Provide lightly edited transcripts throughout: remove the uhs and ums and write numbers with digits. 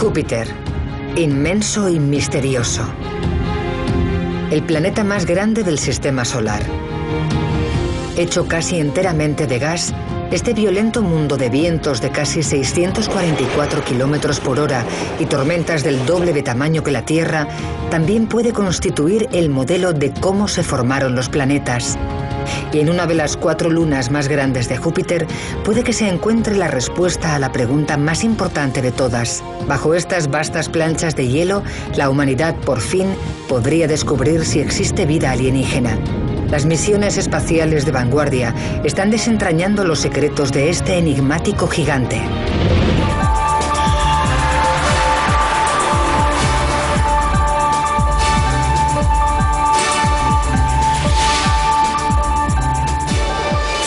Júpiter, inmenso y misterioso. El planeta más grande del sistema solar. Hecho casi enteramente de gas, este violento mundo de vientos de casi 644 kilómetros por hora y tormentas del doble de tamaño que la Tierra también puede constituir el modelo de cómo se formaron los planetas. Y en una de las 4 lunas más grandes de Júpiter puede que se encuentre la respuesta a la pregunta más importante de todas. Bajo estas vastas planchas de hielo, la humanidad por fin podría descubrir si existe vida alienígena. Las misiones espaciales de vanguardia están desentrañando los secretos de este enigmático gigante.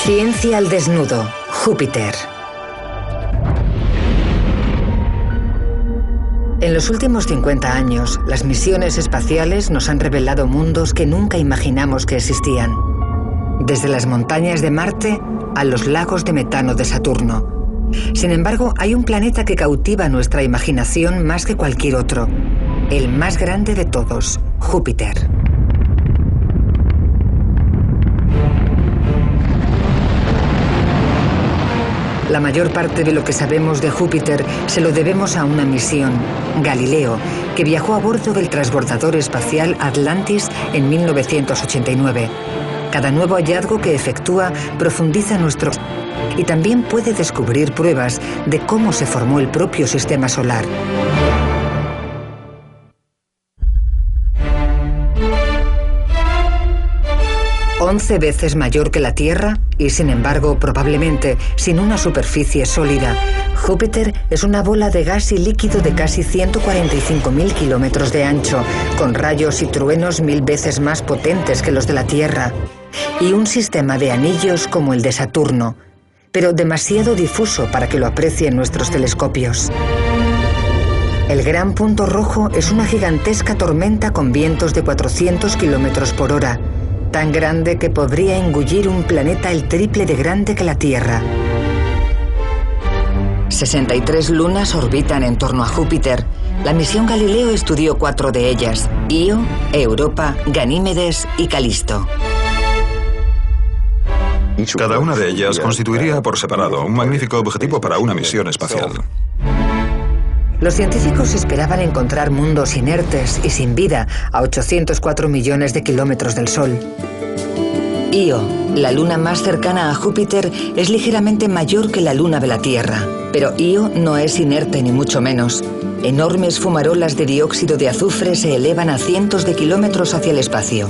Ciencia al desnudo, Júpiter. En los últimos 50 años, las misiones espaciales nos han revelado mundos que nunca imaginamos que existían. Desde las montañas de Marte a los lagos de metano de Saturno. Sin embargo, hay un planeta que cautiva nuestra imaginación más que cualquier otro. El más grande de todos, Júpiter. La mayor parte de lo que sabemos de Júpiter se lo debemos a una misión, Galileo, que viajó a bordo del transbordador espacial Atlantis en 1989. Cada nuevo hallazgo que efectúa profundiza nuestro... y también puede descubrir pruebas de cómo se formó el propio sistema solar. ...11 veces mayor que la Tierra y, sin embargo, probablemente sin una superficie sólida. Júpiter es una bola de gas y líquido de casi 145.000 kilómetros de ancho, con rayos y truenos 1000 veces más potentes que los de la Tierra, y un sistema de anillos como el de Saturno, pero demasiado difuso para que lo aprecien nuestros telescopios. El gran punto rojo es una gigantesca tormenta con vientos de 400 kilómetros por hora, tan grande que podría engullir un planeta el triple de grande que la Tierra. 63 lunas orbitan en torno a Júpiter. La misión Galileo estudió 4 de ellas: Io, Europa, Ganímedes y Calisto. Cada una de ellas constituiría por separado un magnífico objetivo para una misión espacial. Los científicos esperaban encontrar mundos inertes y sin vida a 804 millones de kilómetros del Sol. Io, la luna más cercana a Júpiter, es ligeramente mayor que la luna de la Tierra. Pero Io no es inerte ni mucho menos. Enormes fumarolas de dióxido de azufre se elevan a cientos de kilómetros hacia el espacio.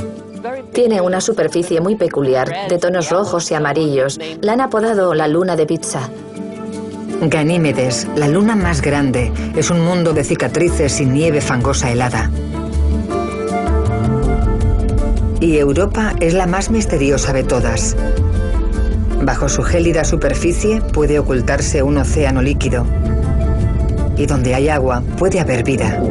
Tiene una superficie muy peculiar, de tonos rojos y amarillos. La han apodado la luna de pizza. Ganímedes, la luna más grande, es un mundo de cicatrices y nieve fangosa helada. Y Europa es la más misteriosa de todas. Bajo su gélida superficie puede ocultarse un océano líquido. Y donde hay agua puede haber vida.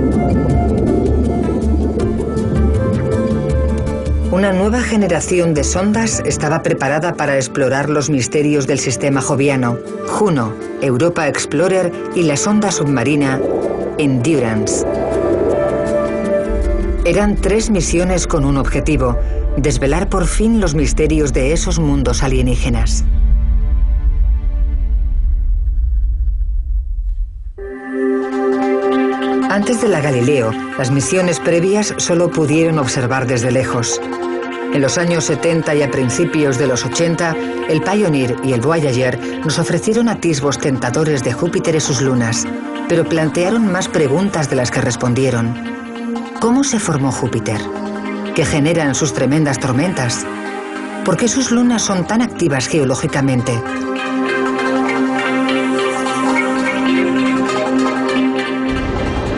Una nueva generación de sondas estaba preparada para explorar los misterios del sistema joviano: Juno, Europa Explorer y la sonda submarina Endurance. Eran 3 misiones con un objetivo: desvelar por fin los misterios de esos mundos alienígenas. Antes de la Galileo, las misiones previas solo pudieron observar desde lejos. En los años 70 y a principios de los 80, el Pioneer y el Voyager nos ofrecieron atisbos tentadores de Júpiter y sus lunas, pero plantearon más preguntas de las que respondieron. ¿Cómo se formó Júpiter? ¿Qué generan sus tremendas tormentas? ¿Por qué sus lunas son tan activas geológicamente?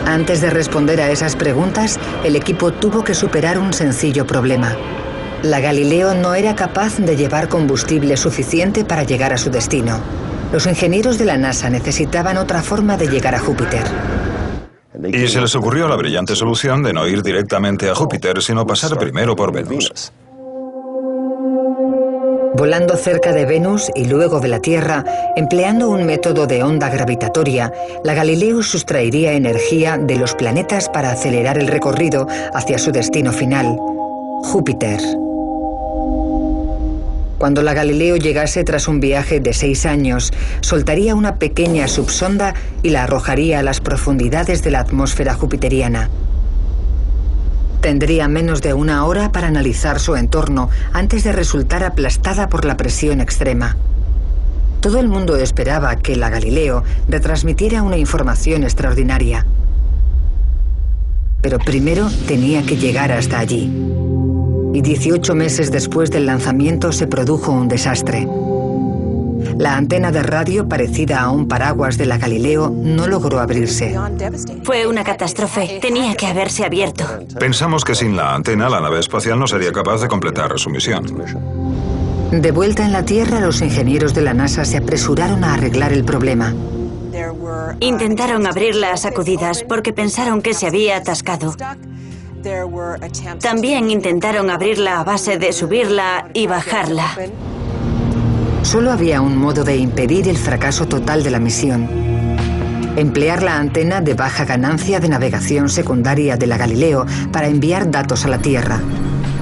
Antes de responder a esas preguntas, el equipo tuvo que superar un sencillo problema. La Galileo no era capaz de llevar combustible suficiente para llegar a su destino. Los ingenieros de la NASA necesitaban otra forma de llegar a Júpiter. Y se les ocurrió la brillante solución de no ir directamente a Júpiter, sino pasar primero por Venus. Volando cerca de Venus y luego de la Tierra, empleando un método de onda gravitatoria, la Galileo sustraería energía de los planetas para acelerar el recorrido hacia su destino final, Júpiter. Cuando la Galileo llegase tras un viaje de 6 años, soltaría una pequeña subsonda y la arrojaría a las profundidades de la atmósfera jupiteriana. Tendría menos de 1 hora para analizar su entorno antes de resultar aplastada por la presión extrema. Todo el mundo esperaba que la Galileo retransmitiera una información extraordinaria. Pero primero tenía que llegar hasta allí. Y 18 meses después del lanzamiento se produjo un desastre. La antena de radio, parecida a un paraguas de la Galileo, no logró abrirse. Fue una catástrofe. Tenía que haberse abierto. Pensamos que sin la antena la nave espacial no sería capaz de completar su misión. De vuelta en la Tierra, los ingenieros de la NASA se apresuraron a arreglar el problema. Intentaron abrirla a sacudidas porque pensaron que se había atascado. También intentaron abrirla a base de subirla y bajarla. Solo había un modo de impedir el fracaso total de la misión: emplear la antena de baja ganancia de navegación secundaria de la Galileo para enviar datos a la Tierra.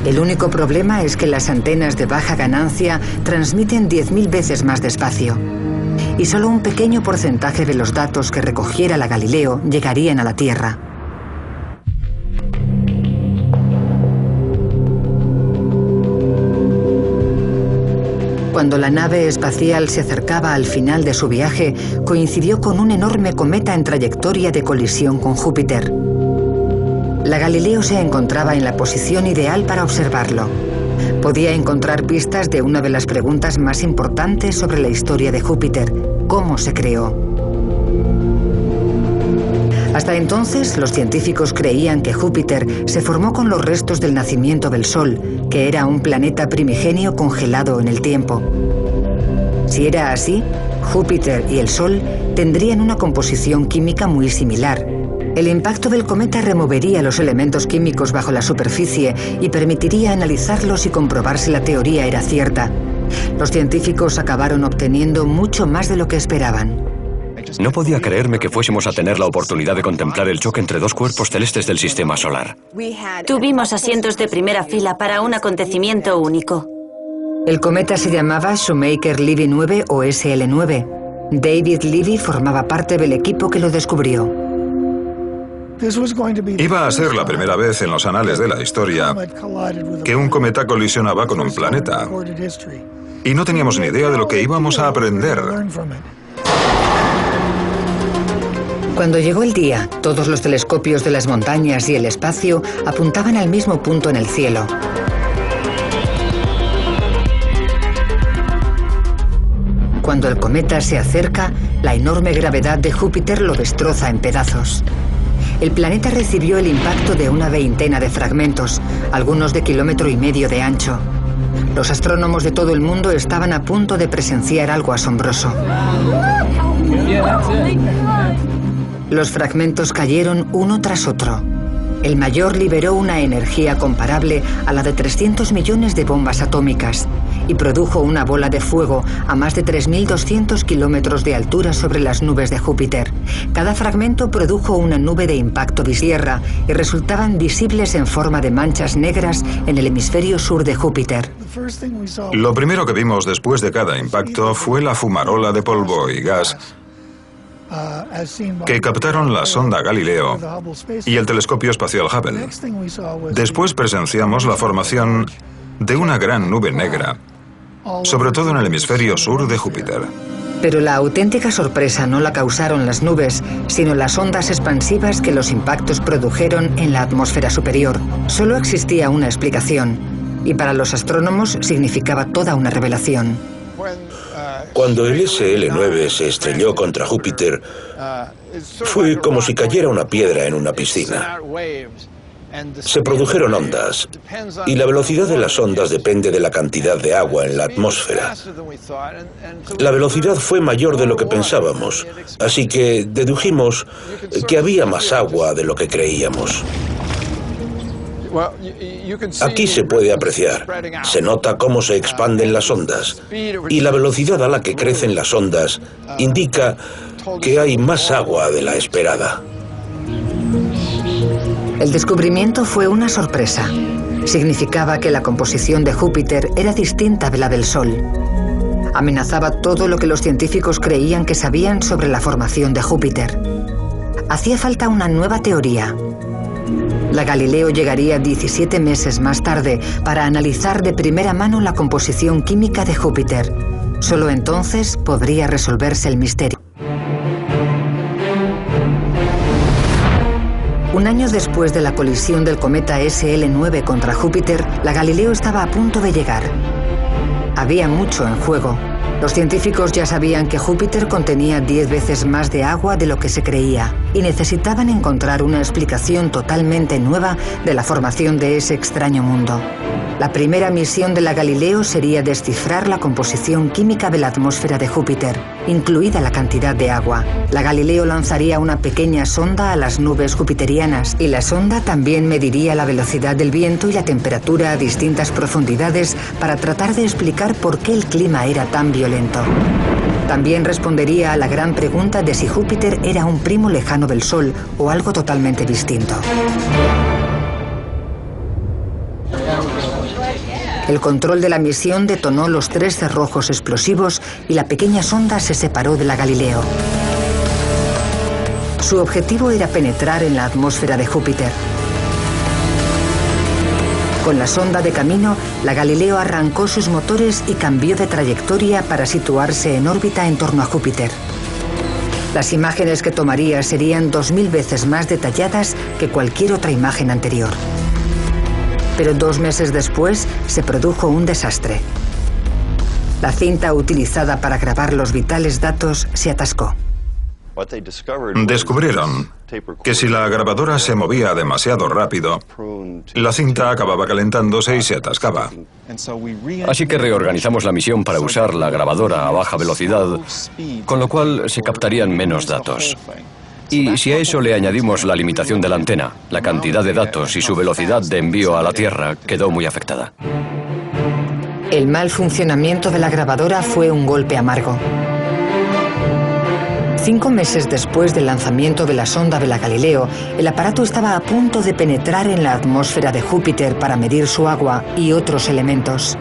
El único problema es que las antenas de baja ganancia transmiten 10.000 veces más despacio. Y solo un pequeño porcentaje de los datos que recogiera la Galileo llegarían a la Tierra. Cuando la nave espacial se acercaba al final de su viaje, coincidió con un enorme cometa en trayectoria de colisión con Júpiter. La Galileo se encontraba en la posición ideal para observarlo. Podía encontrar pistas de una de las preguntas más importantes sobre la historia de Júpiter: ¿cómo se creó? Hasta entonces, los científicos creían que Júpiter se formó con los restos del nacimiento del Sol, que era un planeta primigenio congelado en el tiempo. Si era así, Júpiter y el Sol tendrían una composición química muy similar. El impacto del cometa removería los elementos químicos bajo la superficie y permitiría analizarlos y comprobar si la teoría era cierta. Los científicos acabaron obteniendo mucho más de lo que esperaban. No podía creerme que fuésemos a tener la oportunidad de contemplar el choque entre dos cuerpos celestes del sistema solar. Tuvimos asientos de primera fila para un acontecimiento único. El cometa se llamaba Shoemaker-Levy 9 o SL9. David Levy formaba parte del equipo que lo descubrió. Iba a ser la primera vez en los anales de la historia que un cometa colisionaba con un planeta. Y no teníamos ni idea de lo que íbamos a aprender. Cuando llegó el día, todos los telescopios de las montañas y el espacio apuntaban al mismo punto en el cielo. Cuando el cometa se acerca, la enorme gravedad de Júpiter lo destroza en pedazos. El planeta recibió el impacto de una veintena de fragmentos, algunos de 1,5 kilómetros de ancho. Los astrónomos de todo el mundo estaban a punto de presenciar algo asombroso. Los fragmentos cayeron uno tras otro. El mayor liberó una energía comparable a la de 300 millones de bombas atómicas y produjo una bola de fuego a más de 3.200 kilómetros de altura sobre las nubes de Júpiter. Cada fragmento produjo una nube de impacto bisierra y resultaban visibles en forma de manchas negras en el hemisferio sur de Júpiter. Lo primero que vimos después de cada impacto fue la fumarola de polvo y gas que captaron la sonda Galileo y el telescopio espacial Hubble. Después presenciamos la formación de una gran nube negra, sobre todo en el hemisferio sur de Júpiter. Pero la auténtica sorpresa no la causaron las nubes, sino las ondas expansivas que los impactos produjeron en la atmósfera superior. Solo existía una explicación, y para los astrónomos significaba toda una revelación. Cuando el SL9 se estrelló contra Júpiter, fue como si cayera una piedra en una piscina. Se produjeron ondas, y la velocidad de las ondas depende de la cantidad de agua en la atmósfera. La velocidad fue mayor de lo que pensábamos, así que dedujimos que había más agua de lo que creíamos. Aquí se puede apreciar. Se nota cómo se expanden las ondas y la velocidad a la que crecen las ondas indica que hay más agua de la esperada. El descubrimiento fue una sorpresa. Significaba que la composición de Júpiter era distinta de la del Sol. Amenazaba todo lo que los científicos creían que sabían sobre la formación de Júpiter. Hacía falta una nueva teoría. La Galileo llegaría 17 meses más tarde para analizar de primera mano la composición química de Júpiter. Solo entonces podría resolverse el misterio. Un año después de la colisión del cometa SL9 contra Júpiter, la Galileo estaba a punto de llegar. Había mucho en juego. Los científicos ya sabían que Júpiter contenía 10 veces más de agua de lo que se creía y necesitaban encontrar una explicación totalmente nueva de la formación de ese extraño mundo. La primera misión de la Galileo sería descifrar la composición química de la atmósfera de Júpiter, incluida la cantidad de agua. La Galileo lanzaría una pequeña sonda a las nubes jupiterianas y la sonda también mediría la velocidad del viento y la temperatura a distintas profundidades para tratar de explicar por qué el clima era tan violento. También respondería a la gran pregunta de si Júpiter era un primo lejano del Sol o algo totalmente distinto. El control de la misión detonó los 3 cerrojos explosivos y la pequeña sonda se separó de la Galileo. Su objetivo era penetrar en la atmósfera de Júpiter. Con la sonda de camino, la Galileo arrancó sus motores y cambió de trayectoria para situarse en órbita en torno a Júpiter. Las imágenes que tomaría serían 2000 veces más detalladas que cualquier otra imagen anterior. Pero 2 meses después se produjo un desastre. La cinta utilizada para grabar los vitales datos se atascó. Descubrieron que si la grabadora se movía demasiado rápido, la cinta acababa calentándose y se atascaba. Así que reorganizamos la misión para usar la grabadora a baja velocidad, con lo cual se captarían menos datos. Y si a eso le añadimos la limitación de la antena, la cantidad de datos y su velocidad de envío a la Tierra quedó muy afectada. El mal funcionamiento de la grabadora fue un golpe amargo. 5 meses después del lanzamiento de la sonda de la Galileo, el aparato estaba a punto de penetrar en la atmósfera de Júpiter para medir su agua y otros elementos.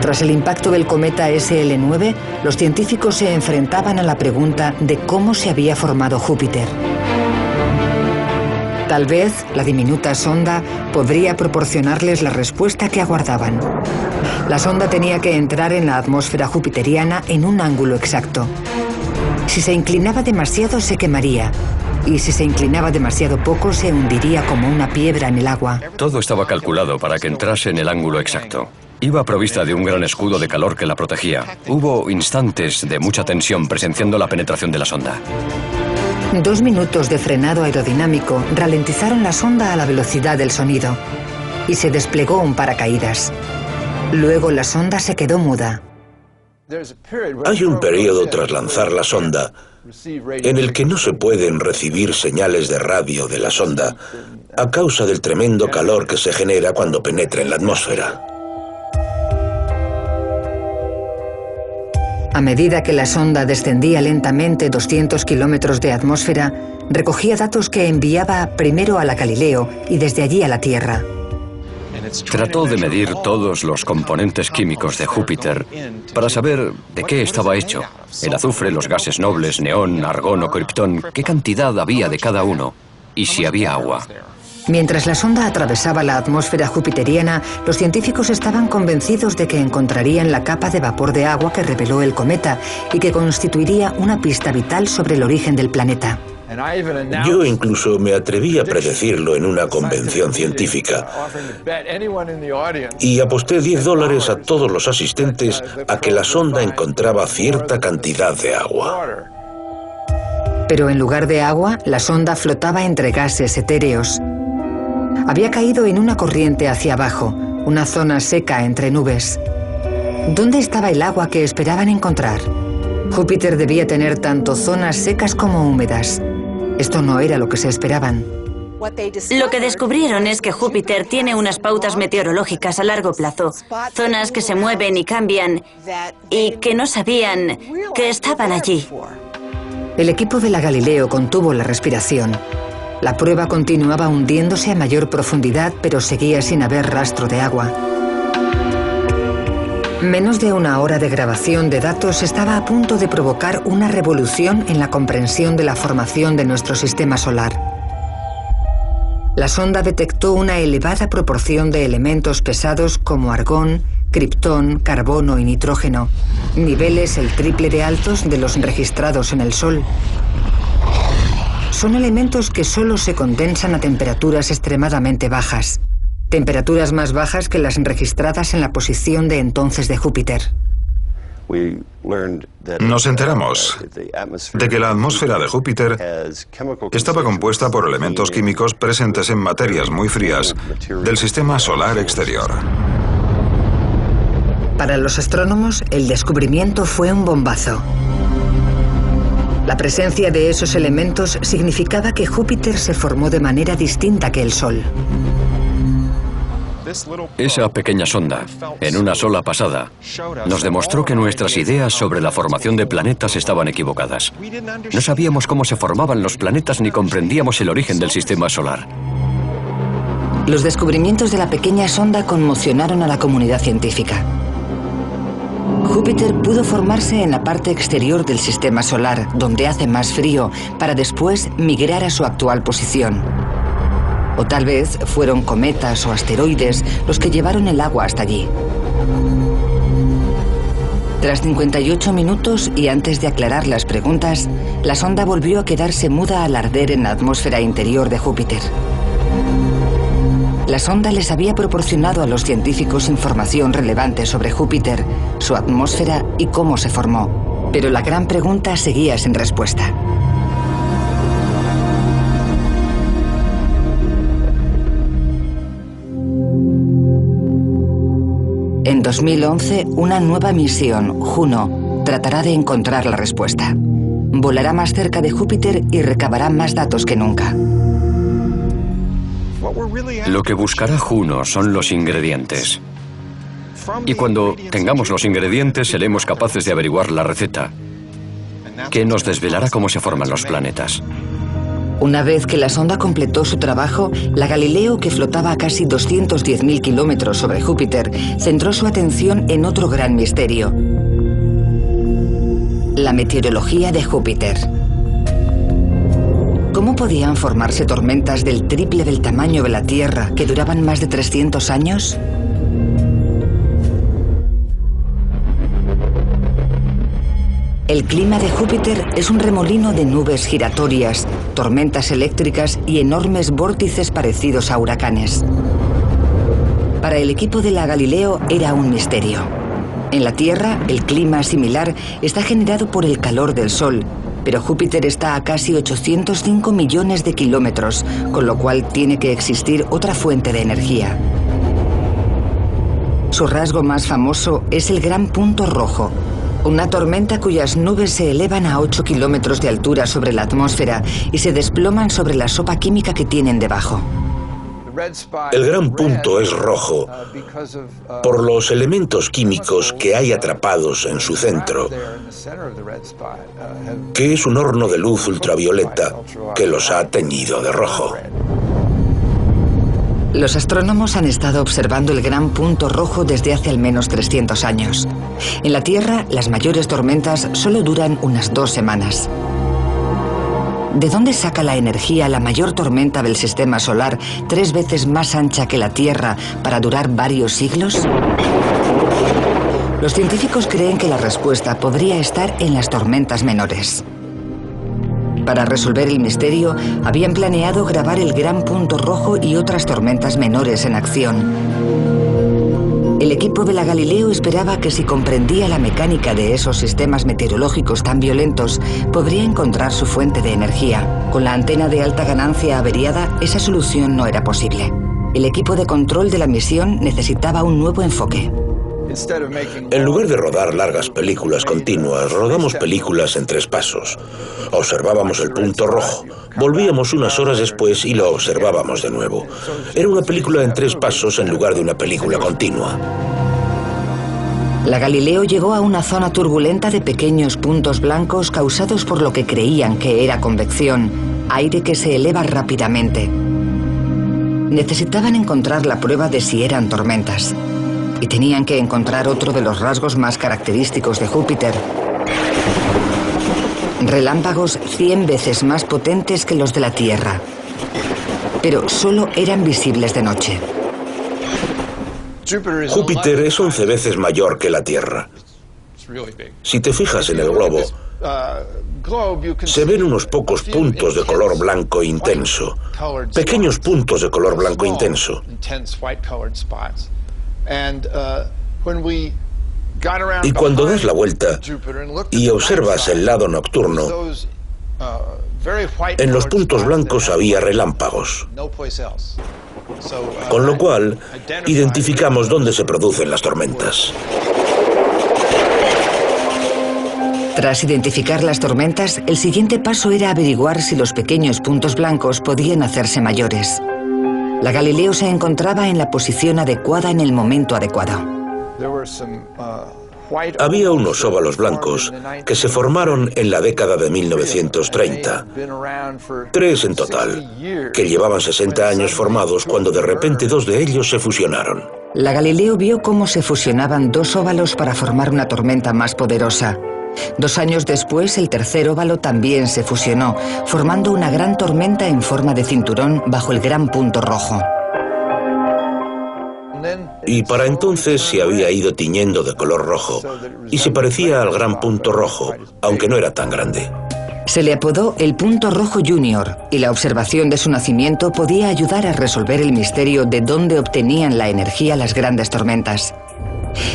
Tras el impacto del cometa SL9, los científicos se enfrentaban a la pregunta de cómo se había formado Júpiter. Tal vez la diminuta sonda podría proporcionarles la respuesta que aguardaban. La sonda tenía que entrar en la atmósfera jupiteriana en un ángulo exacto. Si se inclinaba demasiado, se quemaría. Y si se inclinaba demasiado poco, se hundiría como una piedra en el agua. Todo estaba calculado para que entrase en el ángulo exacto. Iba provista de un gran escudo de calor que la protegía. Hubo instantes de mucha tensión presenciando la penetración de la sonda. 2 minutos de frenado aerodinámico ralentizaron la sonda a la velocidad del sonido y se desplegó un paracaídas. Luego la sonda se quedó muda. Hay un periodo tras lanzar la sonda en el que no se pueden recibir señales de radio de la sonda a causa del tremendo calor que se genera cuando penetra en la atmósfera. A medida que la sonda descendía lentamente 200 kilómetros de atmósfera, recogía datos que enviaba primero a la Galileo y desde allí a la Tierra. Trató de medir todos los componentes químicos de Júpiter para saber de qué estaba hecho. El azufre, los gases nobles, neón, argón o kriptón, qué cantidad había de cada uno y si había agua. Mientras la sonda atravesaba la atmósfera jupiteriana, los científicos estaban convencidos de que encontrarían la capa de vapor de agua que reveló el cometa y que constituiría una pista vital sobre el origen del planeta. Yo incluso me atreví a predecirlo en una convención científica y aposté $10 a todos los asistentes a que la sonda encontraba cierta cantidad de agua. Pero en lugar de agua, la sonda flotaba entre gases etéreos. Había caído en una corriente hacia abajo, una zona seca entre nubes. ¿Dónde estaba el agua que esperaban encontrar? Júpiter debía tener tanto zonas secas como húmedas. Esto no era lo que se esperaban. Lo que descubrieron es que Júpiter tiene unas pautas meteorológicas a largo plazo, zonas que se mueven y cambian y que no sabían que estaban allí. El equipo de la Galileo contuvo la respiración. La prueba continuaba hundiéndose a mayor profundidad, pero seguía sin haber rastro de agua. Menos de una hora de grabación de datos estaba a punto de provocar una revolución en la comprensión de la formación de nuestro sistema solar. La sonda detectó una elevada proporción de elementos pesados como argón, criptón, carbono y nitrógeno, niveles el triple de altos de los registrados en el Sol. Son elementos que solo se condensan a temperaturas extremadamente bajas, temperaturas más bajas que las registradas en la posición de entonces de Júpiter. Nos enteramos de que la atmósfera de Júpiter estaba compuesta por elementos químicos presentes en materias muy frías del sistema solar exterior. Para los astrónomos, el descubrimiento fue un bombazo. La presencia de esos elementos significaba que Júpiter se formó de manera distinta que el Sol. Esa pequeña sonda, en una sola pasada, nos demostró que nuestras ideas sobre la formación de planetas estaban equivocadas. No sabíamos cómo se formaban los planetas ni comprendíamos el origen del sistema solar. Los descubrimientos de la pequeña sonda conmocionaron a la comunidad científica. Júpiter pudo formarse en la parte exterior del sistema solar, donde hace más frío, para después migrar a su actual posición. O tal vez fueron cometas o asteroides los que llevaron el agua hasta allí. Tras 58 minutos y antes de aclarar las preguntas, la sonda volvió a quedarse muda al arder en la atmósfera interior de Júpiter. La sonda les había proporcionado a los científicos información relevante sobre Júpiter, su atmósfera y cómo se formó. Pero la gran pregunta seguía sin respuesta. En 2011, una nueva misión, Juno, tratará de encontrar la respuesta. Volará más cerca de Júpiter y recabará más datos que nunca. Lo que buscará Juno son los ingredientes. Y cuando tengamos los ingredientes, seremos capaces de averiguar la receta, que nos desvelará cómo se forman los planetas. Una vez que la sonda completó su trabajo, la Galileo, que flotaba a casi 210.000 kilómetros sobre Júpiter, centró su atención en otro gran misterio: la meteorología de Júpiter. ¿Cómo podían formarse tormentas del triple del tamaño de la Tierra que duraban más de 300 años? El clima de Júpiter es un remolino de nubes giratorias, tormentas eléctricas y enormes vórtices parecidos a huracanes. Para el equipo de la Galileo era un misterio. En la Tierra, el clima similar está generado por el calor del Sol, pero Júpiter está a casi 805 millones de kilómetros, con lo cual tiene que existir otra fuente de energía. Su rasgo más famoso es el Gran Punto Rojo, una tormenta cuyas nubes se elevan a 8 kilómetros de altura sobre la atmósfera y se desploman sobre la sopa química que tienen debajo. El gran punto es rojo por los elementos químicos que hay atrapados en su centro, que es un horno de luz ultravioleta que los ha teñido de rojo. Los astrónomos han estado observando el Gran Punto Rojo desde hace al menos 300 años. En la Tierra, las mayores tormentas solo duran unas 2 semanas. ¿De dónde saca la energía la mayor tormenta del sistema solar, 3 veces más ancha que la Tierra, para durar varios siglos? Los científicos creen que la respuesta podría estar en las tormentas menores. Para resolver el misterio, habían planeado grabar el Gran Punto Rojo y otras tormentas menores en acción. El equipo de la Galileo esperaba que si comprendía la mecánica de esos sistemas meteorológicos tan violentos, podría encontrar su fuente de energía. Con la antena de alta ganancia averiada, esa solución no era posible. El equipo de control de la misión necesitaba un nuevo enfoque. En lugar de rodar largas películas continuas, rodamos películas en 3 pasos. Observábamos el punto rojo, volvíamos unas horas después y lo observábamos de nuevo. Era una película en 3 pasos en lugar de una película continua. La Galileo llegó a una zona turbulenta de pequeños puntos blancos causados por lo que creían que era convección, aire que se eleva rápidamente. Necesitaban encontrar la prueba de si eran tormentas. Y tenían que encontrar otro de los rasgos más característicos de Júpiter. Relámpagos 100 veces más potentes que los de la Tierra. Pero solo eran visibles de noche. Júpiter es 11 veces mayor que la Tierra. Si te fijas en el globo, se ven unos pocos puntos de color blanco intenso. Pequeños puntos de color blanco intenso. Y cuando das la vuelta y observas el lado nocturno, en los puntos blancos había relámpagos. Con lo cual, identificamos dónde se producen las tormentas. Tras identificar las tormentas, el siguiente paso era averiguar si los pequeños puntos blancos podían hacerse mayores. La Galileo se encontraba en la posición adecuada en el momento adecuado. Había unos óvalos blancos que se formaron en la década de 1930. 3 en total, que llevaban 60 años formados cuando de repente 2 de ellos se fusionaron. La Galileo vio cómo se fusionaban 2 óvalos para formar una tormenta más poderosa. 2 años después, el tercer óvalo también se fusionó, formando una gran tormenta en forma de cinturón bajo el gran punto rojo. Y para entonces se había ido tiñendo de color rojo y se parecía al gran punto rojo, aunque no era tan grande. Se le apodó el Punto Rojo Junior y la observación de su nacimiento podía ayudar a resolver el misterio de dónde obtenían la energía las grandes tormentas.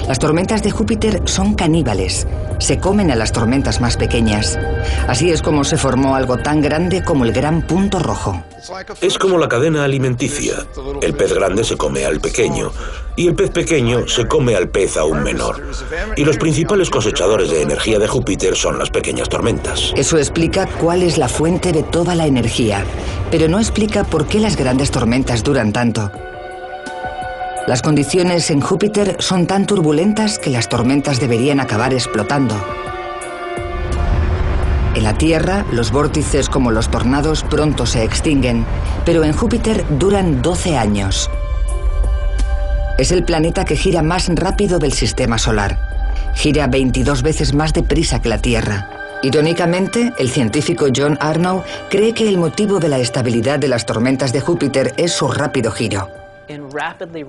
Las tormentas de Júpiter son caníbales, se comen a las tormentas más pequeñas. Así es como se formó algo tan grande como el gran punto rojo. Es como la cadena alimenticia. El pez grande se come al pequeño y el pez pequeño se come al pez aún menor. Y los principales cosechadores de energía de Júpiter son las pequeñas tormentas. Eso explica cuál es la fuente de toda la energía, pero no explica por qué las grandes tormentas duran tanto. Las condiciones en Júpiter son tan turbulentas que las tormentas deberían acabar explotando. En la Tierra, los vórtices como los tornados pronto se extinguen, pero en Júpiter duran 12 años. Es el planeta que gira más rápido del sistema solar. Gira 22 veces más deprisa que la Tierra. Irónicamente, el científico John Arnold cree que el motivo de la estabilidad de las tormentas de Júpiter es su rápido giro.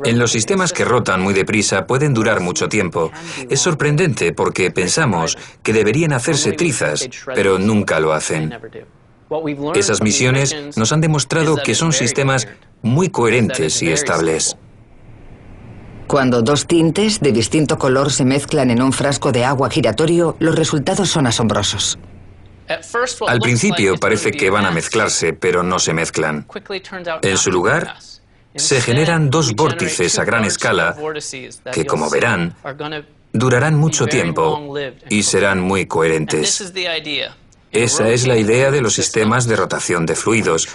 En los sistemas que rotan muy deprisa pueden durar mucho tiempo. Es sorprendente porque pensamos que deberían hacerse trizas, pero nunca lo hacen. Esas misiones nos han demostrado que son sistemas muy coherentes y estables. Cuando 2 tintes de distinto color se mezclan en un frasco de agua giratorio, los resultados son asombrosos. Al principio parece que van a mezclarse, pero no se mezclan. En su lugar, se generan 2 vórtices a gran escala que, como verán, durarán mucho tiempo y serán muy coherentes. Esa es la idea de los sistemas de rotación de fluidos.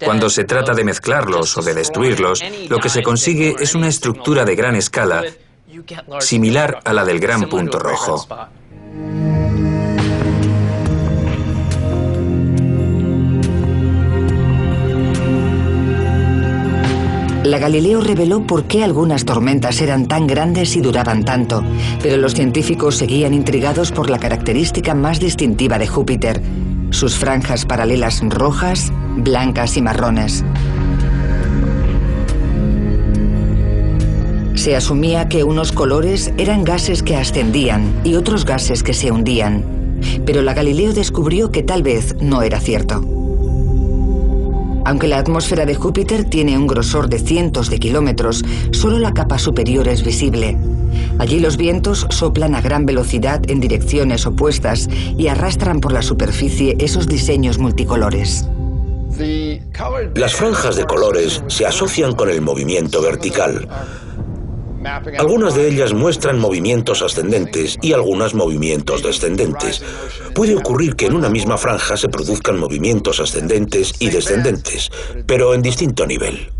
Cuando se trata de mezclarlos o de destruirlos, lo que se consigue es una estructura de gran escala similar a la del gran punto rojo. La Galileo reveló por qué algunas tormentas eran tan grandes y duraban tanto, pero los científicos seguían intrigados por la característica más distintiva de Júpiter, sus franjas paralelas rojas, blancas y marrones. Se asumía que unos colores eran gases que ascendían y otros gases que se hundían, pero la Galileo descubrió que tal vez no era cierto. Aunque la atmósfera de Júpiter tiene un grosor de cientos de kilómetros, solo la capa superior es visible. Allí los vientos soplan a gran velocidad en direcciones opuestas y arrastran por la superficie esos diseños multicolores. Las franjas de colores se asocian con el movimiento vertical. Algunas de ellas muestran movimientos ascendentes y algunas movimientos descendentes. Puede ocurrir que en una misma franja se produzcan movimientos ascendentes y descendentes, pero en distinto nivel.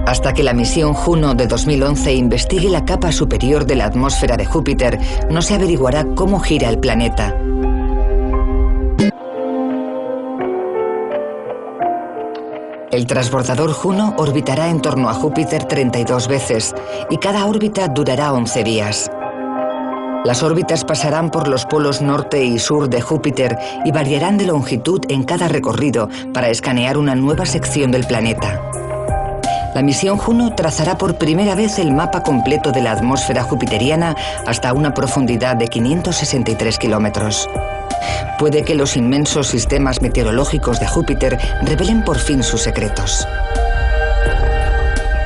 Hasta que la misión Juno de 2011 investigue la capa superior de la atmósfera de Júpiter, no se averiguará cómo gira el planeta. El transbordador Juno orbitará en torno a Júpiter 32 veces y cada órbita durará 11 días. Las órbitas pasarán por los polos norte y sur de Júpiter y variarán de longitud en cada recorrido para escanear una nueva sección del planeta. La misión Juno trazará por primera vez el mapa completo de la atmósfera jupiteriana hasta una profundidad de 563 kilómetros. Puede que los inmensos sistemas meteorológicos de Júpiter revelen por fin sus secretos.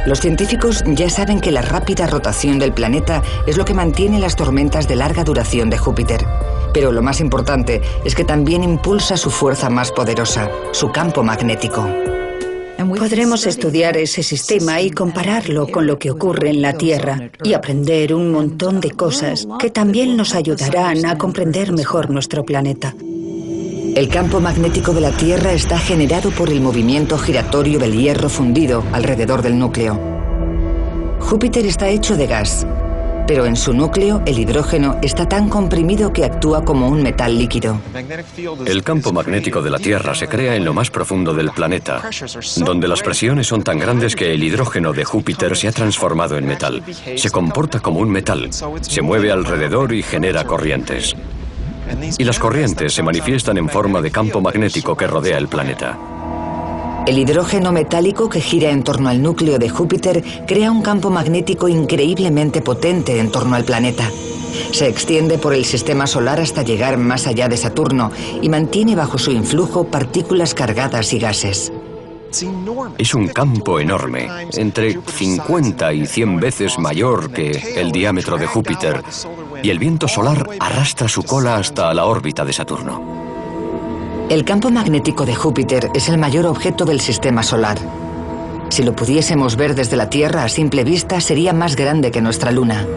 Los científicos ya saben que la rápida rotación del planeta es lo que mantiene las tormentas de larga duración de Júpiter. Pero lo más importante es que también impulsa su fuerza más poderosa, su campo magnético. Podremos estudiar ese sistema y compararlo con lo que ocurre en la Tierra y aprender un montón de cosas que también nos ayudarán a comprender mejor nuestro planeta. El campo magnético de la Tierra está generado por el movimiento giratorio del hierro fundido alrededor del núcleo. Júpiter está hecho de gas, pero en su núcleo el hidrógeno está tan comprimido que actúa como un metal líquido. El campo magnético de la Tierra se crea en lo más profundo del planeta, donde las presiones son tan grandes que el hidrógeno de Júpiter se ha transformado en metal. Se comporta como un metal, se mueve alrededor y genera corrientes. Y las corrientes se manifiestan en forma de campo magnético que rodea el planeta. El hidrógeno metálico que gira en torno al núcleo de Júpiter crea un campo magnético increíblemente potente en torno al planeta. Se extiende por el sistema solar hasta llegar más allá de Saturno y mantiene bajo su influjo partículas cargadas y gases. Es un campo enorme, entre 50 y 100 veces mayor que el diámetro de Júpiter, y el viento solar arrastra su cola hasta la órbita de Saturno. El campo magnético de Júpiter es el mayor objeto del sistema solar. Si lo pudiésemos ver desde la Tierra a simple vista, sería más grande que nuestra Luna.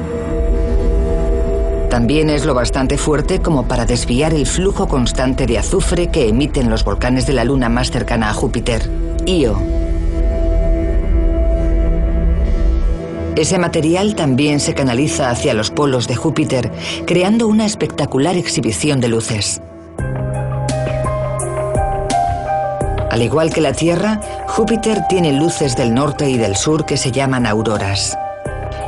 También es lo bastante fuerte como para desviar el flujo constante de azufre que emiten los volcanes de la Luna más cercana a Júpiter, Io. Ese material también se canaliza hacia los polos de Júpiter, creando una espectacular exhibición de luces. Al igual que la Tierra, Júpiter tiene luces del norte y del sur que se llaman auroras.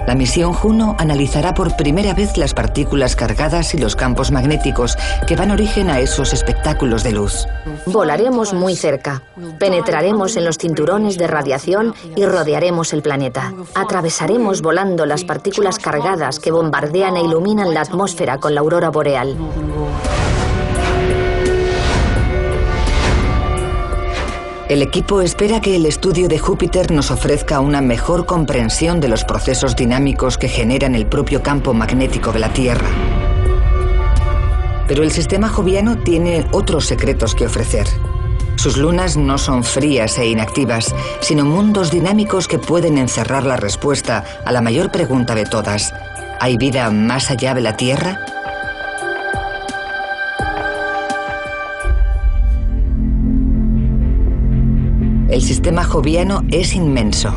La misión Juno analizará por primera vez las partículas cargadas y los campos magnéticos que dan origen a esos espectáculos de luz. Volaremos muy cerca, penetraremos en los cinturones de radiación y rodearemos el planeta. Atravesaremos volando las partículas cargadas que bombardean e iluminan la atmósfera con la aurora boreal. El equipo espera que el estudio de Júpiter nos ofrezca una mejor comprensión de los procesos dinámicos que generan el propio campo magnético de la Tierra. Pero el sistema joviano tiene otros secretos que ofrecer. Sus lunas no son frías e inactivas, sino mundos dinámicos que pueden encerrar la respuesta a la mayor pregunta de todas: ¿hay vida más allá de la Tierra? El sistema joviano es inmenso.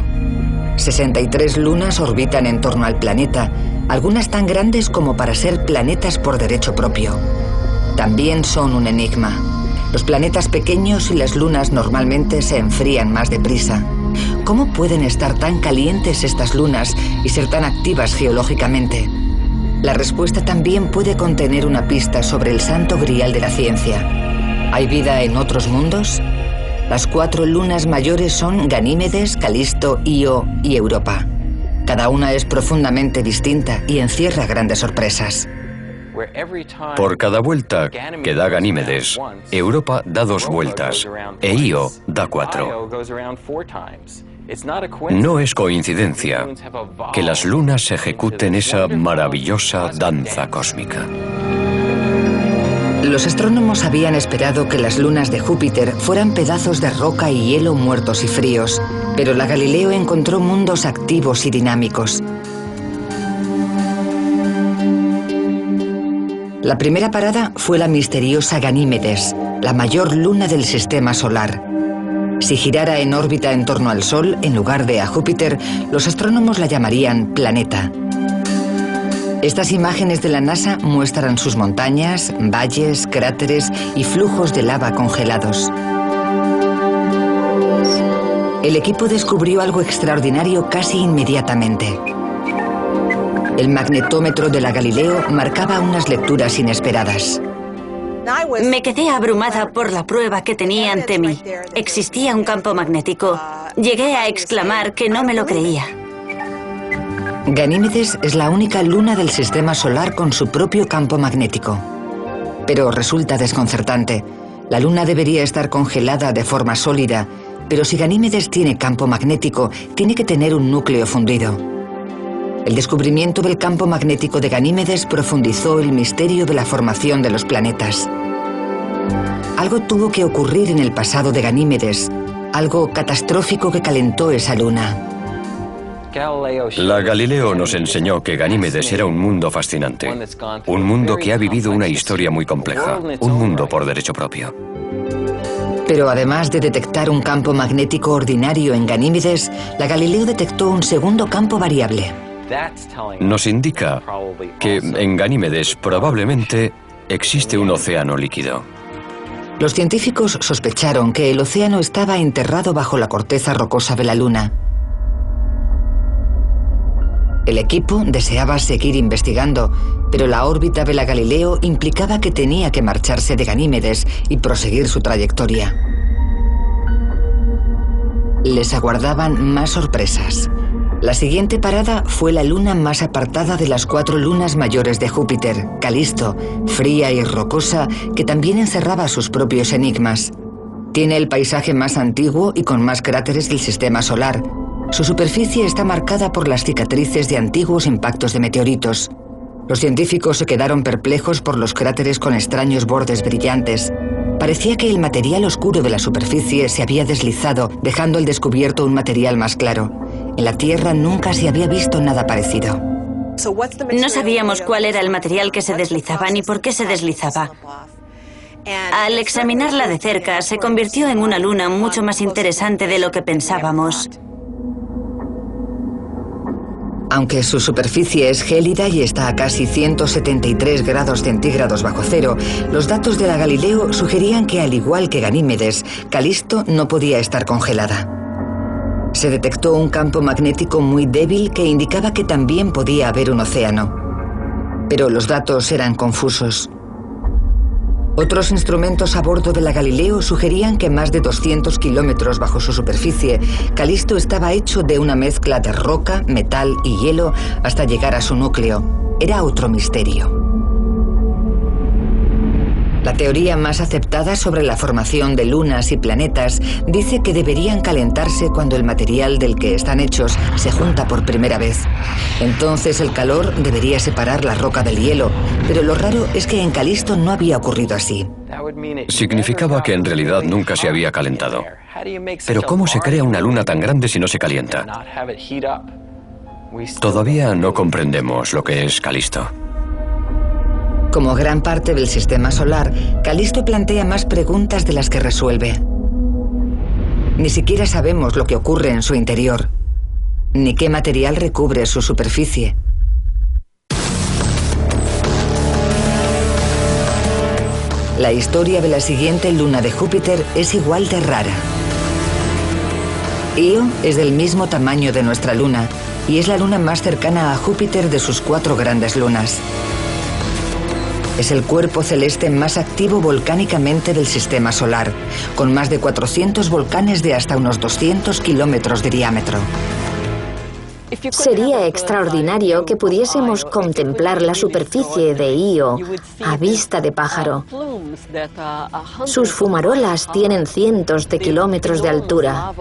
63 lunas orbitan en torno al planeta, algunas tan grandes como para ser planetas por derecho propio. También son un enigma. Los planetas pequeños y las lunas normalmente se enfrían más deprisa. ¿Cómo pueden estar tan calientes estas lunas y ser tan activas geológicamente? La respuesta también puede contener una pista sobre el santo grial de la ciencia. ¿Hay vida en otros mundos? Las 4 lunas mayores son Ganímedes, Calisto, Io y Europa. Cada una es profundamente distinta y encierra grandes sorpresas. Por cada vuelta que da Ganímedes, Europa da 2 vueltas e Io da 4. No es coincidencia que las lunas ejecuten esa maravillosa danza cósmica. Los astrónomos habían esperado que las lunas de Júpiter fueran pedazos de roca y hielo muertos y fríos, Pero la Galileo encontró mundos activos y dinámicos. La primera parada fue la misteriosa Ganímedes, la mayor luna del sistema solar. Si girara en órbita en torno al Sol, en lugar de a Júpiter, los astrónomos la llamarían planeta. Estas imágenes de la NASA muestran sus montañas, valles, cráteres y flujos de lava congelados. El equipo descubrió algo extraordinario casi inmediatamente. El magnetómetro de la Galileo marcaba unas lecturas inesperadas. Me quedé abrumada por la prueba que tenía ante mí. Existía un campo magnético. Llegué a exclamar que no me lo creía. Ganímedes es la única luna del sistema solar con su propio campo magnético. Pero resulta desconcertante. La luna debería estar congelada de forma sólida, pero si Ganímedes tiene campo magnético, tiene que tener un núcleo fundido. El descubrimiento del campo magnético de Ganímedes profundizó el misterio de la formación de los planetas. Algo tuvo que ocurrir en el pasado de Ganímedes, algo catastrófico que calentó esa luna. La Galileo nos enseñó que Ganímedes era un mundo fascinante, un mundo que ha vivido una historia muy compleja, un mundo por derecho propio. Pero además de detectar un campo magnético ordinario en Ganímedes, la Galileo detectó un segundo campo variable. Nos indica que en Ganímedes probablemente existe un océano líquido. Los científicos sospecharon que el océano estaba enterrado bajo la corteza rocosa de la Luna. El equipo deseaba seguir investigando, pero la órbita de la Galileo implicaba que tenía que marcharse de Ganímedes y proseguir su trayectoria. Les aguardaban más sorpresas. La siguiente parada fue la luna más apartada de las 4 lunas mayores de Júpiter, Calisto, fría y rocosa, que también encerraba sus propios enigmas. Tiene el paisaje más antiguo y con más cráteres del sistema solar. Su superficie está marcada por las cicatrices de antiguos impactos de meteoritos. Los científicos se quedaron perplejos por los cráteres con extraños bordes brillantes. Parecía que el material oscuro de la superficie se había deslizado, dejando al descubierto un material más claro. En la Tierra nunca se había visto nada parecido. No sabíamos cuál era el material que se deslizaba ni por qué se deslizaba. Al examinarla de cerca, se convirtió en una luna mucho más interesante de lo que pensábamos. Aunque su superficie es gélida y está a casi 173 grados centígrados bajo cero, los datos de la Galileo sugerían que, al igual que Ganímedes, Calisto no podía estar congelada. Se detectó un campo magnético muy débil que indicaba que también podía haber un océano. Pero los datos eran confusos. Otros instrumentos a bordo de la Galileo sugerían que más de 200 kilómetros bajo su superficie, Calisto estaba hecho de una mezcla de roca, metal y hielo hasta llegar a su núcleo. Era otro misterio. La teoría más aceptada sobre la formación de lunas y planetas dice que deberían calentarse cuando el material del que están hechos se junta por primera vez. Entonces el calor debería separar la roca del hielo, pero lo raro es que en Calisto no había ocurrido así. Significaba que en realidad nunca se había calentado. Pero ¿cómo se crea una luna tan grande si no se calienta? Todavía no comprendemos lo que es Calisto. Como gran parte del sistema solar, Calisto plantea más preguntas de las que resuelve. Ni siquiera sabemos lo que ocurre en su interior, ni qué material recubre su superficie. La historia de la siguiente luna de Júpiter es igual de rara. Io es del mismo tamaño de nuestra luna y es la luna más cercana a Júpiter de sus 4 grandes lunas. Es el cuerpo celeste más activo volcánicamente del sistema solar, con más de 400 volcanes de hasta unos 200 kilómetros de diámetro. Sería extraordinario que pudiésemos contemplar la superficie de Io a vista de pájaro. Sus fumarolas tienen cientos de kilómetros de altura.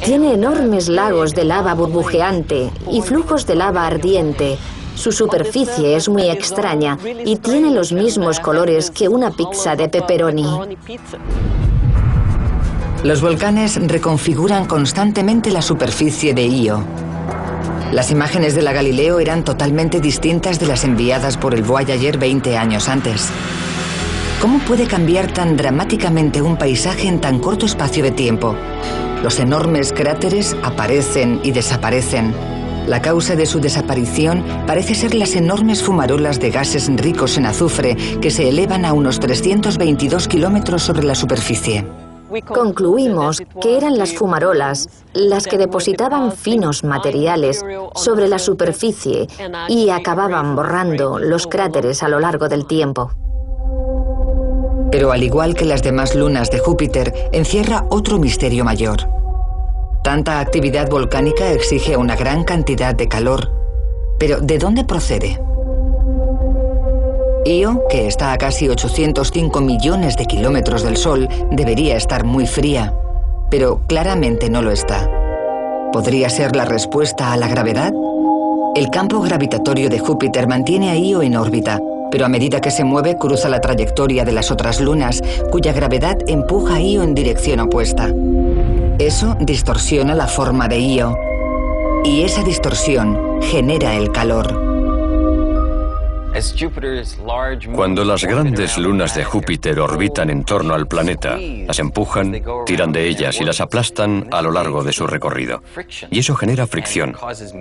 Tiene enormes lagos de lava burbujeante y flujos de lava ardiente. Su superficie es muy extraña y tiene los mismos colores que una pizza de pepperoni. Los volcanes reconfiguran constantemente la superficie de Io. Las imágenes de la Galileo eran totalmente distintas de las enviadas por el Voyager 20 años antes. ¿Cómo puede cambiar tan dramáticamente un paisaje en tan corto espacio de tiempo? Los enormes cráteres aparecen y desaparecen. La causa de su desaparición parece ser las enormes fumarolas de gases ricos en azufre que se elevan a unos 322 kilómetros sobre la superficie. Concluimos que eran las fumarolas las que depositaban finos materiales sobre la superficie y acababan borrando los cráteres a lo largo del tiempo. Pero al igual que las demás lunas de Júpiter, encierra otro misterio mayor. Tanta actividad volcánica exige una gran cantidad de calor. Pero ¿de dónde procede? Io, que está a casi 805 millones de kilómetros del Sol, debería estar muy fría, pero claramente no lo está. ¿Podría ser la respuesta a la gravedad? El campo gravitatorio de Júpiter mantiene a Io en órbita, pero a medida que se mueve cruza la trayectoria de las otras lunas, cuya gravedad empuja a Io en dirección opuesta. Eso distorsiona la forma de Io, y esa distorsión genera el calor. Cuando las grandes lunas de Júpiter orbitan en torno al planeta, las empujan, tiran de ellas y las aplastan a lo largo de su recorrido. Y eso genera fricción,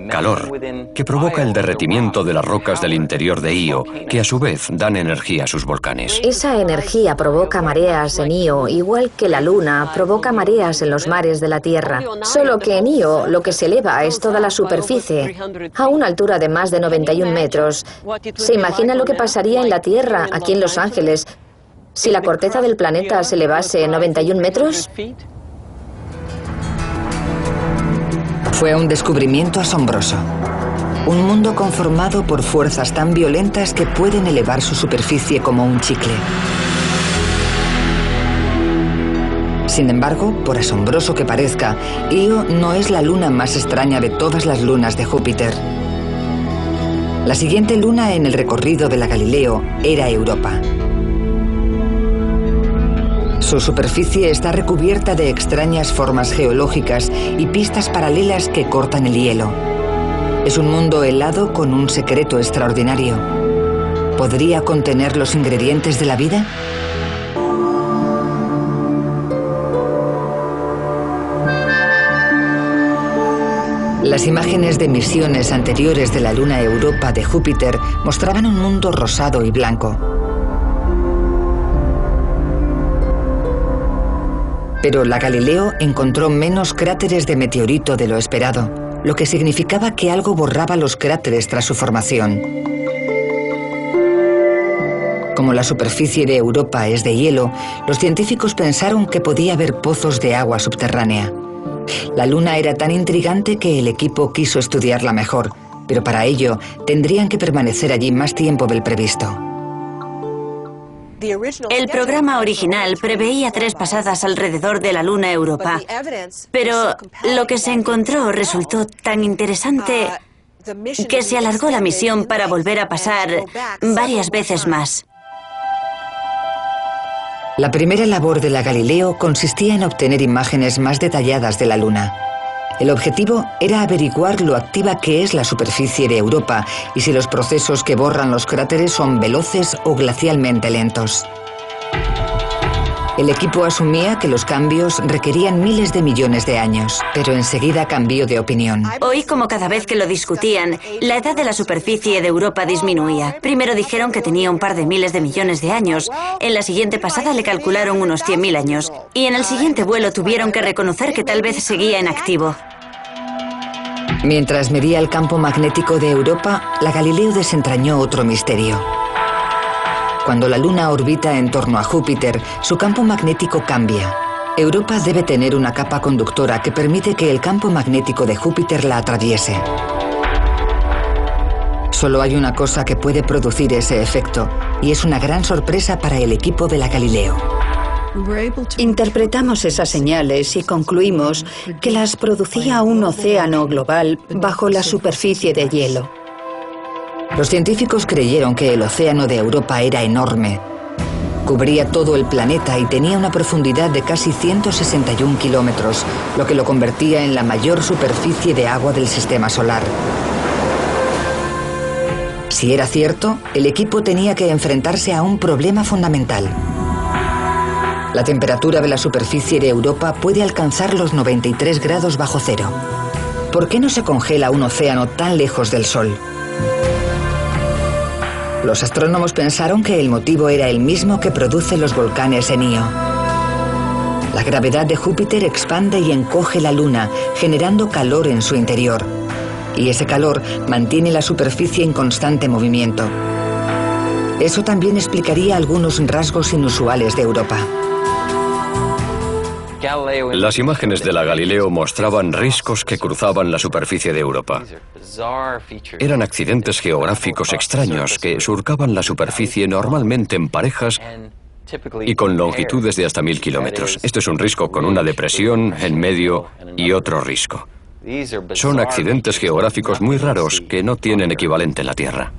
calor, que provoca el derretimiento de las rocas del interior de Io, que a su vez dan energía a sus volcanes. Esa energía provoca mareas en Io, igual que la Luna provoca mareas en los mares de la Tierra. Solo que en Io lo que se eleva es toda la superficie, a una altura de más de 91 metros. ¿Se imagina lo que pasaría en la Tierra, aquí en Los Ángeles, si la corteza del planeta se elevase 91 metros? Fue un descubrimiento asombroso. Un mundo conformado por fuerzas tan violentas que pueden elevar su superficie como un chicle. Sin embargo, por asombroso que parezca, Io no es la luna más extraña de todas las lunas de Júpiter. La siguiente luna en el recorrido de la Galileo era Europa. Su superficie está recubierta de extrañas formas geológicas y pistas paralelas que cortan el hielo. Es un mundo helado con un secreto extraordinario. ¿Podría contener los ingredientes de la vida? Las imágenes de misiones anteriores de la luna Europa de Júpiter mostraban un mundo rosado y blanco. Pero la Galileo encontró menos cráteres de meteorito de lo esperado, lo que significaba que algo borraba los cráteres tras su formación. Como la superficie de Europa es de hielo, los científicos pensaron que podía haber pozos de agua subterránea. La luna era tan intrigante que el equipo quiso estudiarla mejor, pero para ello tendrían que permanecer allí más tiempo del previsto. El programa original preveía 3 pasadas alrededor de la luna Europa, pero lo que se encontró resultó tan interesante que se alargó la misión para volver a pasar varias veces más. La primera labor de la Galileo consistía en obtener imágenes más detalladas de la Luna. El objetivo era averiguar lo activa que es la superficie de Europa y si los procesos que borran los cráteres son veloces o glacialmente lentos. El equipo asumía que los cambios requerían miles de millones de años, pero enseguida cambió de opinión. Hoy, como cada vez que lo discutían, la edad de la superficie de Europa disminuía. Primero dijeron que tenía un par de miles de millones de años. En la siguiente pasada le calcularon unos 100.000 años. Y en el siguiente vuelo tuvieron que reconocer que tal vez seguía en activo. Mientras medía el campo magnético de Europa, la Galileo desentrañó otro misterio. Cuando la Luna orbita en torno a Júpiter, su campo magnético cambia. Europa debe tener una capa conductora que permite que el campo magnético de Júpiter la atraviese. Solo hay una cosa que puede producir ese efecto, y es una gran sorpresa para el equipo de la Galileo. Interpretamos esas señales y concluimos que las producía un océano global bajo la superficie de hielo. Los científicos creyeron que el océano de Europa era enorme, Cubría todo el planeta y tenía una profundidad de casi 161 kilómetros, lo que lo convertía en la mayor superficie de agua del sistema solar. Si era cierto, el equipo tenía que enfrentarse a un problema fundamental. La temperatura de la superficie de Europa puede alcanzar los 93 grados bajo cero. ¿Por qué no se congela un océano tan lejos del Sol? Los astrónomos pensaron que el motivo era el mismo que produce los volcanes en Io. La gravedad de Júpiter expande y encoge la Luna, generando calor en su interior. Y ese calor mantiene la superficie en constante movimiento. Eso también explicaría algunos rasgos inusuales de Europa. Las imágenes de la Galileo mostraban riscos que cruzaban la superficie de Europa. Eran accidentes geográficos extraños que surcaban la superficie normalmente en parejas y con longitudes de hasta 1000 kilómetros. Esto es un risco con una depresión en medio y otro risco. Son accidentes geográficos muy raros que no tienen equivalente en la Tierra.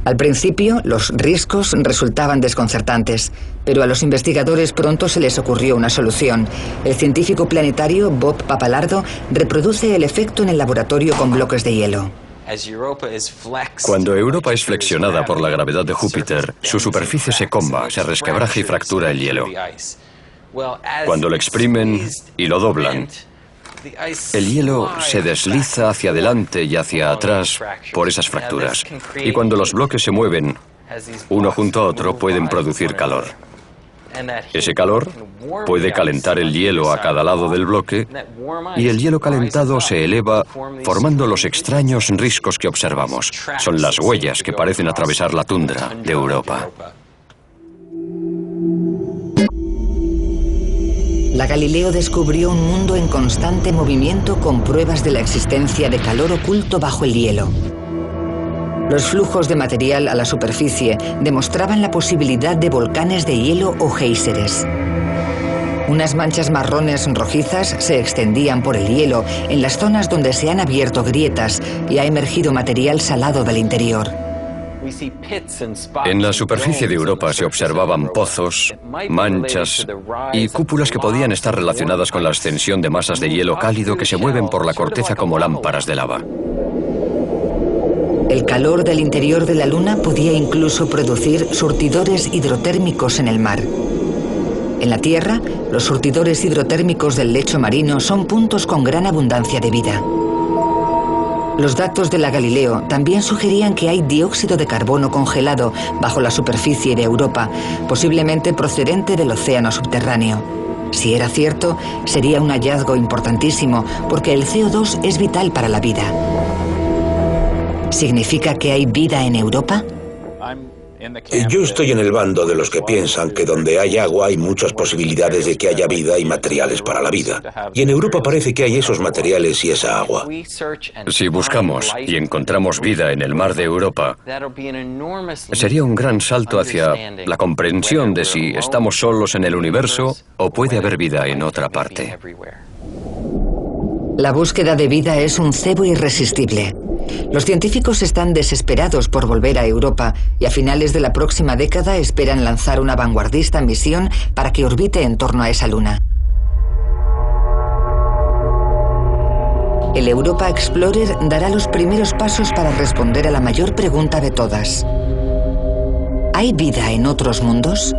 Al principio, los riscos resultaban desconcertantes, pero a los investigadores pronto se les ocurrió una solución. El científico planetario Bob Papalardo reproduce el efecto en el laboratorio con bloques de hielo. Cuando Europa es flexionada por la gravedad de Júpiter, su superficie se comba, se resquebraja y fractura el hielo. Cuando lo exprimen y lo doblan, el hielo se desliza hacia adelante y hacia atrás por esas fracturas. Y cuando los bloques se mueven, uno junto a otro, pueden producir calor. Ese calor puede calentar el hielo a cada lado del bloque y el hielo calentado se eleva formando los extraños riscos que observamos. Son las huellas que parecen atravesar la tundra de Europa. La Galileo descubrió un mundo en constante movimiento con pruebas de la existencia de calor oculto bajo el hielo. Los flujos de material a la superficie demostraban la posibilidad de volcanes de hielo o géiseres. Unas manchas marrones rojizas se extendían por el hielo en las zonas donde se han abierto grietas y ha emergido material salado del interior. En la superficie de Europa se observaban pozos, manchas y cúpulas que podían estar relacionadas con la ascensión de masas de hielo cálido que se mueven por la corteza como lámparas de lava. El calor del interior de la Luna podía incluso producir surtidores hidrotérmicos en el mar. En la Tierra, los surtidores hidrotérmicos del lecho marino son puntos con gran abundancia de vida. Los datos de la Galileo también sugerían que hay dióxido de carbono congelado bajo la superficie de Europa, posiblemente procedente del océano subterráneo. Si era cierto, sería un hallazgo importantísimo, porque el CO2 es vital para la vida. ¿Significa que hay vida en Europa? Yo estoy en el bando de los que piensan que donde hay agua hay muchas posibilidades de que haya vida y materiales para la vida. Y en Europa parece que hay esos materiales y esa agua. Si buscamos y encontramos vida en el mar de Europa, sería un gran salto hacia la comprensión de si estamos solos en el universo o puede haber vida en otra parte. La búsqueda de vida es un cebo irresistible. Los científicos están desesperados por volver a Europa y a finales de la próxima década esperan lanzar una vanguardista misión para que orbite en torno a esa luna. El Europa Explorer dará los primeros pasos para responder a la mayor pregunta de todas. ¿Hay vida en otros mundos?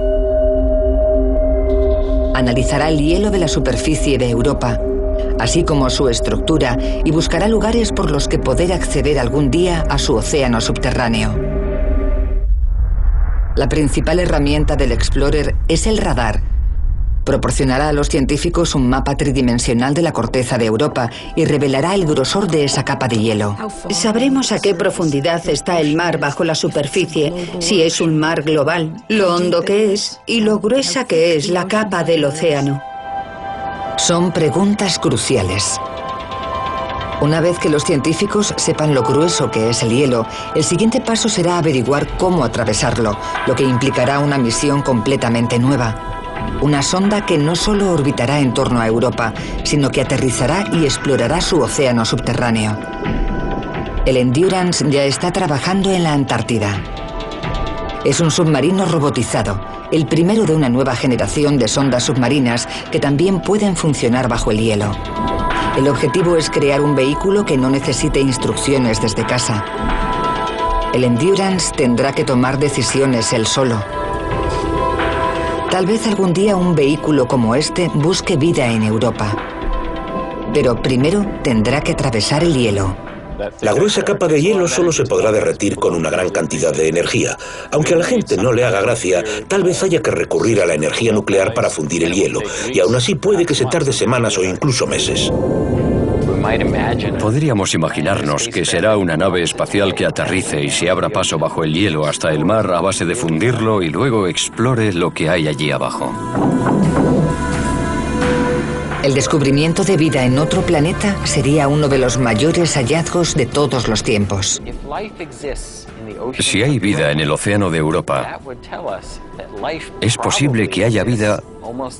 Analizará el hielo de la superficie de Europa, así como su estructura, y buscará lugares por los que poder acceder algún día a su océano subterráneo. La principal herramienta del Explorer es el radar. Proporcionará a los científicos un mapa tridimensional de la corteza de Europa y revelará el grosor de esa capa de hielo. Sabremos a qué profundidad está el mar bajo la superficie, si es un mar global, lo hondo que es y lo gruesa que es la capa del océano. Son preguntas cruciales. Una vez que los científicos sepan lo grueso que es el hielo, el siguiente paso será averiguar cómo atravesarlo, lo que implicará una misión completamente nueva. Una sonda que no solo orbitará en torno a Europa, sino que aterrizará y explorará su océano subterráneo. El Endurance ya está trabajando en la Antártida. Es un submarino robotizado. el primero de una nueva generación de sondas submarinas que también pueden funcionar bajo el hielo. El objetivo es crear un vehículo que no necesite instrucciones desde casa. El Endurance tendrá que tomar decisiones él solo. Tal vez algún día un vehículo como este busque vida en Europa. Pero primero tendrá que atravesar el hielo. La gruesa capa de hielo solo se podrá derretir con una gran cantidad de energía. Aunque a la gente no le haga gracia, tal vez haya que recurrir a la energía nuclear para fundir el hielo, y aún así puede que se tarde semanas o incluso meses. Podríamos imaginarnos que será una nave espacial que aterrice y se abra paso bajo el hielo hasta el mar a base de fundirlo y luego explore lo que hay allí abajo. El descubrimiento de vida en otro planeta sería uno de los mayores hallazgos de todos los tiempos. Si hay vida en el océano de Europa, es posible que haya vida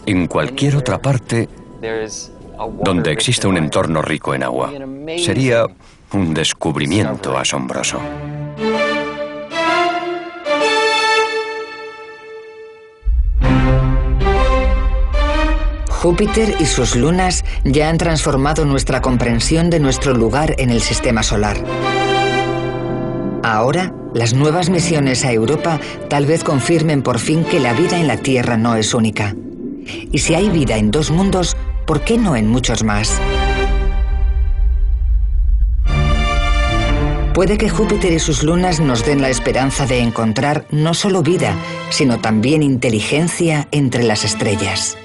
en cualquier otra parte donde exista un entorno rico en agua. Sería un descubrimiento asombroso. Júpiter y sus lunas ya han transformado nuestra comprensión de nuestro lugar en el sistema solar. Ahora, las nuevas misiones a Europa tal vez confirmen por fin que la vida en la Tierra no es única. Y si hay vida en dos mundos, ¿por qué no en muchos más? Puede que Júpiter y sus lunas nos den la esperanza de encontrar no solo vida, sino también inteligencia entre las estrellas.